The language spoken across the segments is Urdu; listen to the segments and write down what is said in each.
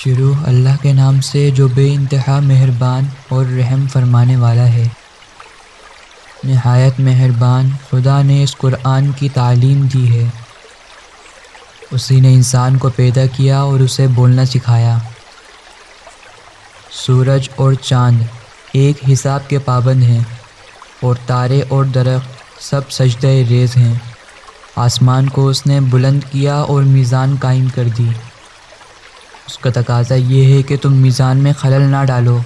شروع اللہ کے نام سے جو بے انتہا مہربان اور رحم فرمانے والا ہے۔ نہایت مہربان خدا نے اس قرآن کی تعلیم دی ہے۔ اسی نے انسان کو پیدا کیا اور اسے بولنا سکھایا۔ سورج اور چاند ایک حساب کے پابند ہیں، اور تارے اور درخت سب سجدہ ریز ہیں۔ آسمان کو اس نے بلند کیا اور میزان قائم کر دی۔ اس کا تقاضا یہ ہے کہ تم میزان میں خلل نہ ڈالو،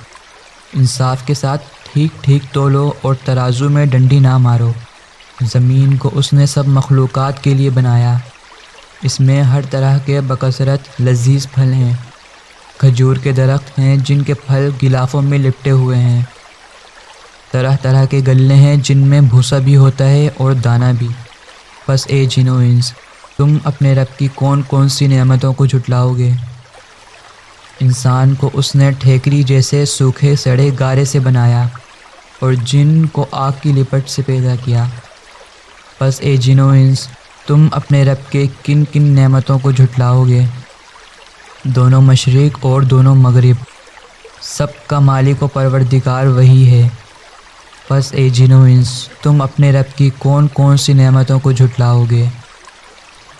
انصاف کے ساتھ ٹھیک ٹھیک تولو اور ترازو میں ڈنڈی نہ مارو۔ زمین کو اس نے سب مخلوقات کے لیے بنایا۔ اس میں ہر طرح کے بکثرت لذیذ پھل ہیں۔ کھجور کے درخت ہیں جن کے پھل غلافوں میں لپٹے ہوئے ہیں۔ طرح طرح کے غلے ہیں جن میں بھوسا بھی ہوتا ہے اور دانہ بھی۔ بس اے جن و انس، تم اپنے رب کی کون کون سی نعمتوں کو جھٹلاؤ گے؟ انسان کو اس نے ٹھیکری جیسے سوکھے سڑے گارے سے بنایا اور جن کو آگ کی لپٹ سے پیدا کیا۔ بس اے جن و انس، تم اپنے رب کے کن کن نعمتوں کو جھٹلاؤ گے؟ دونوں مشرق اور دونوں مغرب، سب کا مالک و پروردگار وہی ہے۔ بس اے جن و انس، تم اپنے رب کی کون کون سی نعمتوں کو جھٹلاؤ گے؟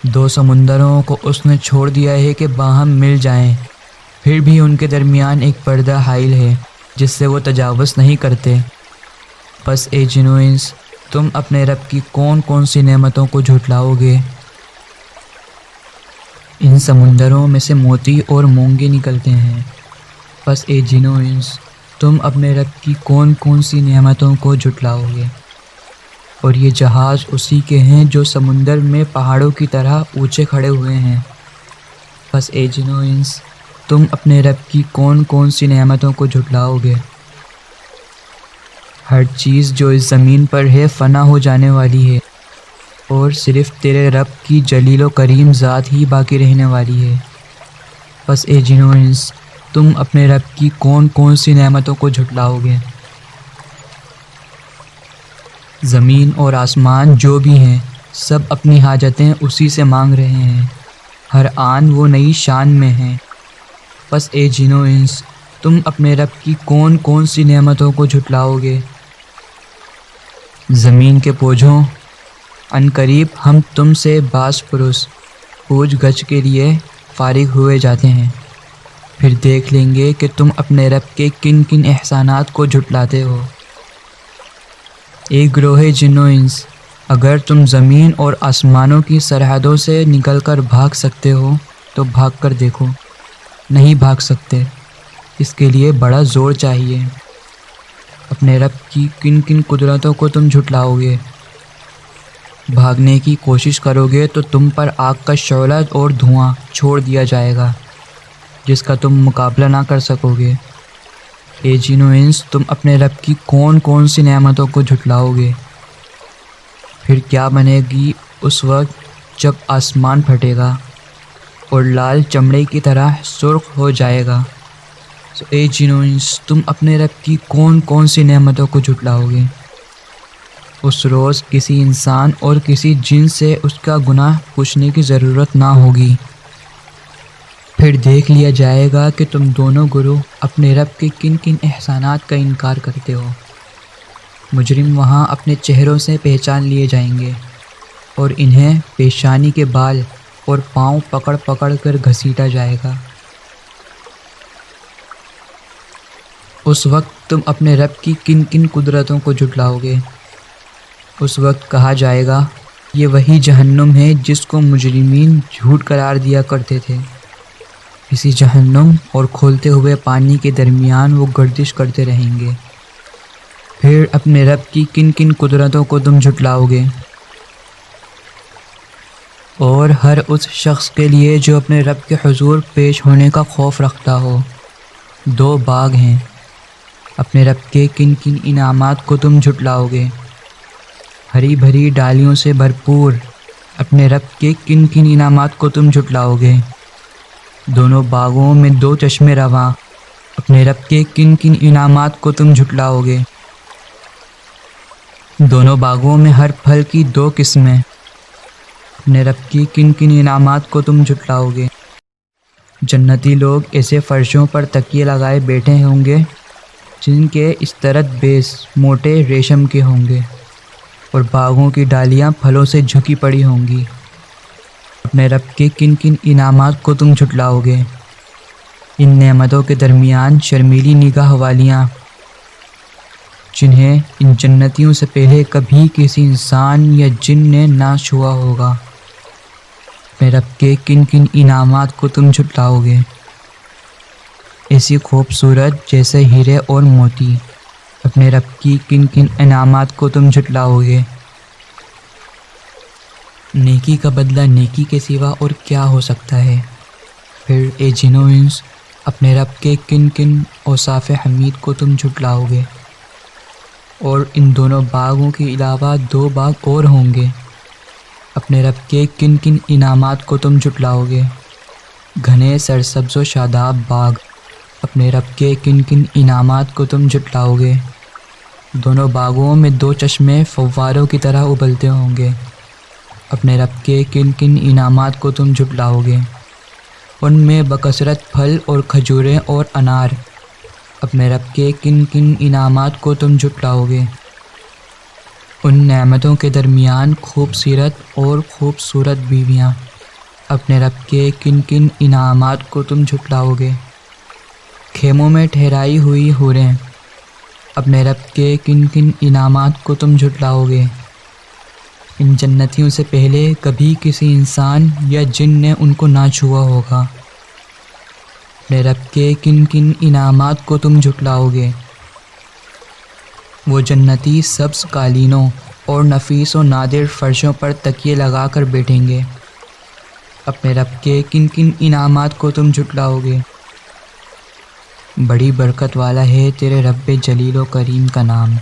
دو سمندروں کو اس نے چھوڑ دیا ہے کہ باہم مل جائیں، پھر بھی ان کے درمیان ایک پردہ حائل ہے جس سے وہ تجاوز نہیں کرتے۔ بس اے جن و انس، تم اپنے رب کی کون کون سی نعمتوں کو جھٹلاؤ گے؟ ان سمندروں میں سے موتی اور مونگے نکلتے ہیں۔ بس اے جن و انس، تم اپنے رب کی کون کون سی نعمتوں کو جھٹلاؤ گے؟ اور یہ جہاز اسی کے ہیں جو سمندر میں پہاڑوں کی طرح اونچے کھڑے ہوئے ہیں۔ بس اے جن و انس، تم اپنے رب کی کون کون سی نعمتوں کو جھٹلاؤ گے؟ ہر چیز جو اس زمین پر ہے فنا ہو جانے والی ہے، اور صرف تیرے رب کی جلیل و کریم ذات ہی باقی رہنے والی ہے۔ بس اے جن و انس، تم اپنے رب کی کون کون سی نعمتوں کو جھٹلاؤ گے؟ زمین اور آسمان جو بھی ہیں سب اپنی حاجتیں اسی سے مانگ رہے ہیں، ہر آن وہ نئی شان میں ہیں۔ بس اے جن و انس، تم اپنے رب کی کون کون سی نعمتوں کو جھٹلاؤ گے؟ زمین کے بوجھوں، عنقریب ہم تم سے باز پرس پوچھ گچھ کے لیے فارغ ہوئے جاتے ہیں، پھر دیکھ لیں گے کہ تم اپنے رب کے کن کن احسانات کو جھٹلاتے ہو۔ ایک گروہ جن و انس، اگر تم زمین اور آسمانوں کی سرحدوں سے نکل کر بھاگ سکتے ہو تو بھاگ کر دیکھو۔ نہیں بھاگ سکتے، اس کے لیے بڑا زور چاہیے۔ اپنے رب کی کن کن قدرتوں کو تم جھٹلاؤ گے؟ بھاگنے کی کوشش کرو گے تو تم پر آگ کا شعلہ اور دھواں چھوڑ دیا جائے گا جس کا تم مقابلہ نہ کر سکو گے۔ اے جن و انس، تم اپنے رب کی کون کون سی نعمتوں کو جھٹلاؤ گے؟ پھر کیا بنے گی اس وقت جب آسمان پھٹے گا اور لال چمڑے کی طرح سرخ ہو جائے گا؟ سو اے جن و انس، تم اپنے رب کی کون کون سی نعمتوں کو جھٹلاؤ گے؟ اس روز کسی انسان اور کسی جن سے اس کا گناہ پوچھنے کی ضرورت نہ ہوگی۔ پھر دیکھ لیا جائے گا کہ تم دونوں گروہ اپنے رب کے کن کن احسانات کا انکار کرتے ہو۔ مجرم وہاں اپنے چہروں سے پہچان لیے جائیں گے، اور انہیں پیشانی کے بال اور پاؤں پکڑ پکڑ کر گھسیٹا جائے گا۔ اس وقت تم اپنے رب کی کن کن قدرتوں کو جھٹلاؤ گے؟ اس وقت کہا جائے گا، یہ وہی جہنم ہے جس کو مجرمین جھوٹ قرار دیا کرتے تھے۔ اسی جہنم اور کھولتے ہوئے پانی کے درمیان وہ گردش کرتے رہیں گے۔ پھر اپنے رب کی کن کن قدرتوں کو تم جھٹلاؤ گے؟ اور ہر اس شخص کے لیے جو اپنے رب کے حضور پیش ہونے کا خوف رکھتا ہو، دو باغ ہیں۔ اپنے رب کے کن کن انعامات کو تم جھٹلاؤ گے؟ ہری بھری ڈالیوں سے بھرپور اپنے رب کے کن کن انعامات کو تم جھٹلاؤ گے؟ دونوں باغوں میں دو چشمے رواں، اپنے رب کے کن کن انعامات کو تم جھٹلاؤ گے؟ دونوں باغوں میں ہر پھل کی دو قسمیں، اپنے رب کی کن کن انعامات کو تم جھٹلاؤ گے؟ جنتی لوگ ایسے فرشوں پر تکیے لگائے بیٹھے ہوں گے جن کے استرت بیس موٹے ریشم کے ہوں گے اور باغوں کی ڈالیاں پھلوں سے جھکی پڑی ہوں گی۔ اپنے رب کے کن کن انعامات کو تم جھٹلاؤ گے؟ ان نعمتوں کے درمیان شرمیلی نگاہ والیاں جنہیں ان جنتیوں سے پہلے کبھی کسی انسان یا جن نے نہ چھوا ہوگا۔ اپنے رب کے کن کن انعامات کو تم جھٹلاؤ گے؟ ایسی خوبصورت جیسے ہیرے اور موتی۔ اپنے رب کی کن کن انعامات کو تم جھٹلاؤ گے؟ نیکی کا بدلہ نیکی کے سوا اور کیا ہو سکتا ہے؟ پھر اے جن و انس، اپنے رب کے کن کن اوصاف حمید کو تم جھٹلاؤ گے؟ اور ان دونوں باغوں کے علاوہ 2 باغ اور ہوں گے۔ اپنے رب کے کن کن انعامات کو تم جھٹلاؤ گے؟ گھنے سرسبز و شاداب باغ۔ اپنے رب کے کن کن انعامات کو تم جھٹلاؤ گے؟ دونوں باغوں میں 2 چشمے فواروں کی طرح ابلتے ہوں گے۔ اپنے رب کے کن کن انعامات کو تم جھٹلاؤ گے؟ ان میں بکثرت پھل اور کھجوریں اور انار۔ اپنے رب کے کن کن انعامات کو تم جھٹلاؤ گے؟ ان نعمتوں کے درمیان خوبصورت اور خوبصورت بیویاں۔ اپنے رب کے کن کن انعامات کو تم جھٹلاؤ گے؟ خیموں میں ٹھہرائی ہوئی حوریں۔ اپنے رب کے کن کن انعامات کو تم جھٹلاؤ گے؟ ان جنتیوں سے پہلے کبھی کسی انسان یا جن نے ان کو نہ چھوا ہوگا۔ اپنے رب کے کن کن انعامات کو تم جھٹلاؤ گے؟ وہ جنتی سبز قالینوں اور نفیس و نادر فرشوں پر تکیے لگا کر بیٹھیں گے۔ اپنے رب کے کن کن انعامات کو تم جھٹلاؤ گے؟ بڑی برکت والا ہے تیرے رب جلیل و کریم کا نام۔